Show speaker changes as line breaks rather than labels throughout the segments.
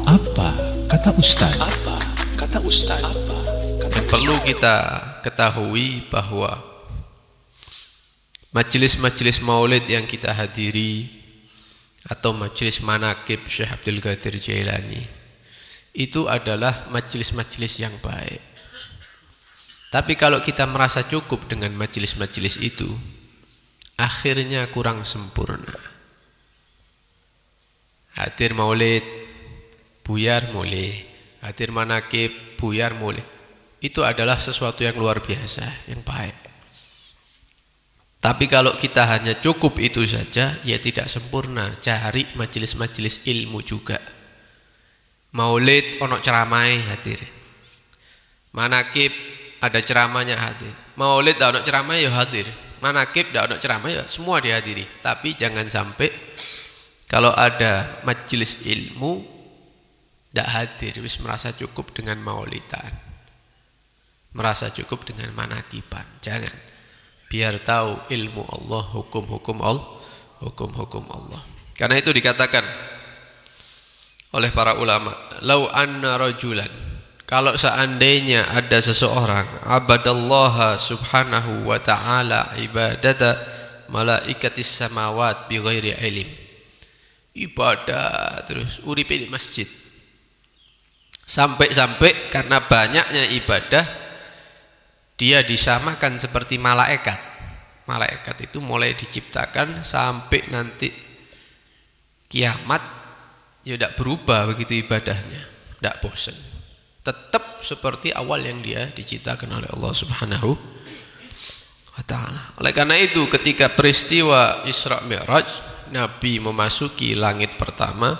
Apa kata Ustaz?
Yang perlu kita ketahui bahwa majelis-majelis maulid yang kita hadiri atau majelis manaqib Syekh Abdul Qadir Jailani itu adalah majelis-majelis yang baik. Tapi kalau kita merasa cukup dengan majelis-majelis itu, akhirnya kurang sempurna. Hadir maulid, buyar mulih. Hadir manaqib, buyar mulih. Itu adalah sesuatu yang luar biasa, yang baik. Tapi kalau kita hanya cukup itu saja, ya tidak sempurna. Cari majelis-majelis ilmu juga. Maulid ono ceramai hadir. Manaqib ada ceramahnya hadir. Maulid ada ono ceramah ya hadir. Manaqib ada ono ceramah ya semua dihadiri. Tapi jangan sampai kalau ada majelis ilmu tidak hadir, wis merasa cukup dengan maulidan, merasa cukup dengan manaqiban. Jangan. Biar tahu ilmu Allah, hukum-hukum Allah. Karena itu dikatakan oleh para ulama, lau anna rajulan, kalau seandainya ada seseorang abadallaha subhanahu wa ta'ala ibadata malaikatis samawat bi ghairi ilm, ibadah terus uripe di masjid, sampai karena banyaknya ibadah dia disamakan seperti malaikat. Malaikat itu mulai diciptakan sampai nanti kiamat ya tidak berubah begitu ibadahnya, tidak bosan, tetap seperti awal yang dia diciptakan oleh Allah Subhanahu wa ta'ala. Oleh karena itu ketika peristiwa Isra Mi'raj, Nabi memasuki langit pertama,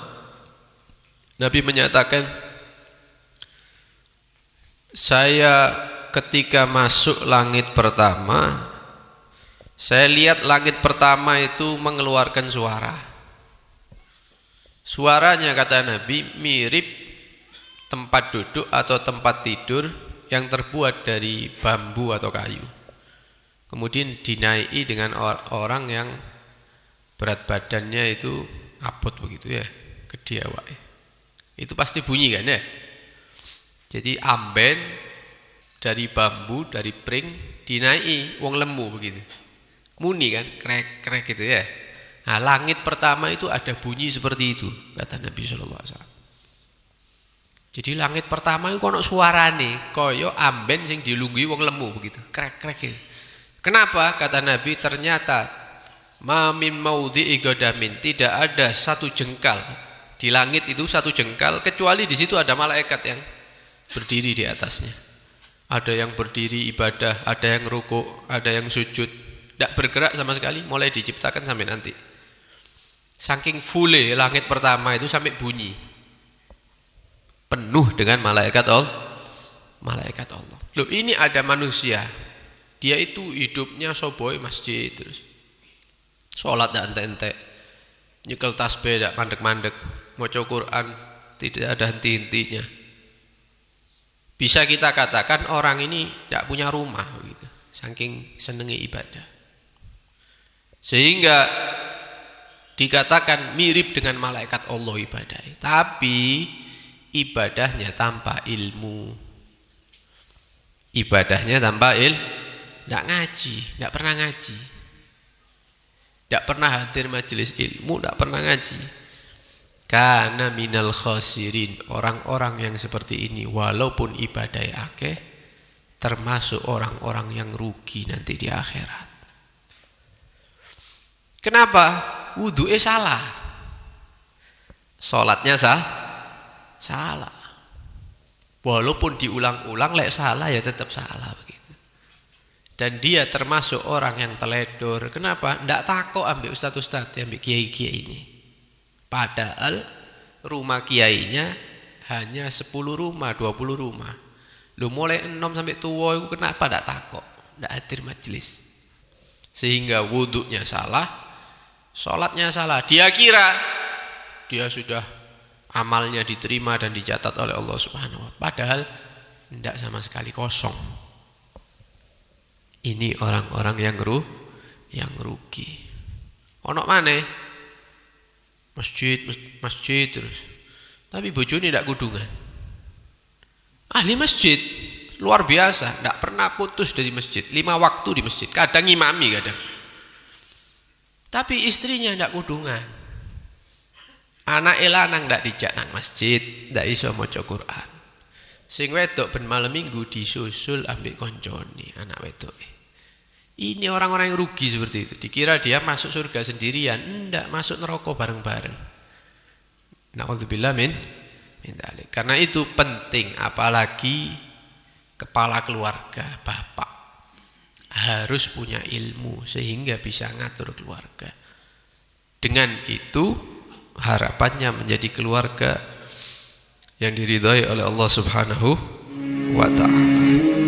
Nabi menyatakan, saya ketika masuk langit pertama, saya lihat langit pertama itu mengeluarkan suara. Suaranya, kata Nabi, mirip tempat duduk atau tempat tidur yang terbuat dari bambu atau kayu. Kemudian dinaiki dengan orang yang berat badannya itu abot begitu ya, gede awake. Itu pasti bunyi kan ya. Jadi amben dari bambu, dari pring dinaiki wong lemu begitu. Muni kan, krek-krek gitu ya. Nah, langit pertama itu ada bunyi seperti itu, kata Nabi sallallahu alaihi wasallam. Jadi langit pertama itu kono suarane kaya amben sing dilungguhi wong lemu begitu, krek-krek gitu. Kenapa? Kata Nabi, ternyata ma min maudhi'i qadamin, tidak ada satu jengkal di langit itu, satu jengkal, kecuali di situ ada malaikat yang berdiri di atasnya. Ada yang berdiri ibadah, ada yang rukuk, ada yang sujud, tidak bergerak sama sekali, mulai diciptakan sampai nanti. Saking fulle langit pertama itu sampai bunyi, penuh dengan malaikat Allah. Loh, ini ada manusia, dia itu hidupnya soboy masjid terus, sholat tidak ente-ente, nyekel tasbih tidak mandek-mandek, maca Quran tidak ada henti-hentinya. Bisa kita katakan orang ini tidak punya rumah gitu, saking senangi ibadah. Sehingga dikatakan mirip dengan malaikat Allah ibadah. Tapi ibadahnya tanpa ilmu. Ibadahnya tanpa tidak ngaji, tidak pernah ngaji. Tidak pernah hadir majelis ilmu, tidak pernah ngaji. Kana minal khasirin, orang-orang yang seperti ini walaupun ibadah akeh termasuk orang-orang yang rugi nanti di akhirat. Kenapa? Wudu'e salah, salatnya salah. Walaupun diulang-ulang lek salah ya tetap salah begitu. Dan dia termasuk orang yang teledor. Kenapa? Ndak takok ambek ustaz-ustaz, ambek kiai-kiai ini. Padahal rumah kiainya hanya 10 rumah, 20 rumah. Lu mulai 6 sampai tua itu kenapa tidak takok, tidak hadir majelis. Sehingga wuduknya salah, sholatnya salah. Dia kira dia sudah amalnya diterima dan dicatat oleh Allah Subhanahu wa ta'ala. Padahal tidak sama sekali, kosong. Ini orang-orang yang rugi. Ono maneh masjid terus Tapi bojone ndak kudungan. Ahli masjid, luar biasa, ndak pernah putus dari masjid, 5 waktu di masjid, kadang ngimami kadang. Tapi istrinya ndak kudungan. Anak lanang ndak dijak nang masjid, ndak iso maca Quran. Sing wedok ben malam minggu disusul ambek koncone anak wedoke. Ini orang-orang yang rugi seperti itu. Dikira dia masuk surga sendirian, enggak, masuk neraka bareng-bareng. Na'udzubillah min dzalik. Karena itu penting, apalagi kepala keluarga, bapak harus punya ilmu sehingga bisa ngatur keluarga. Dengan itu harapannya menjadi keluarga yang diridhai oleh Allah Subhanahu wa ta'ala.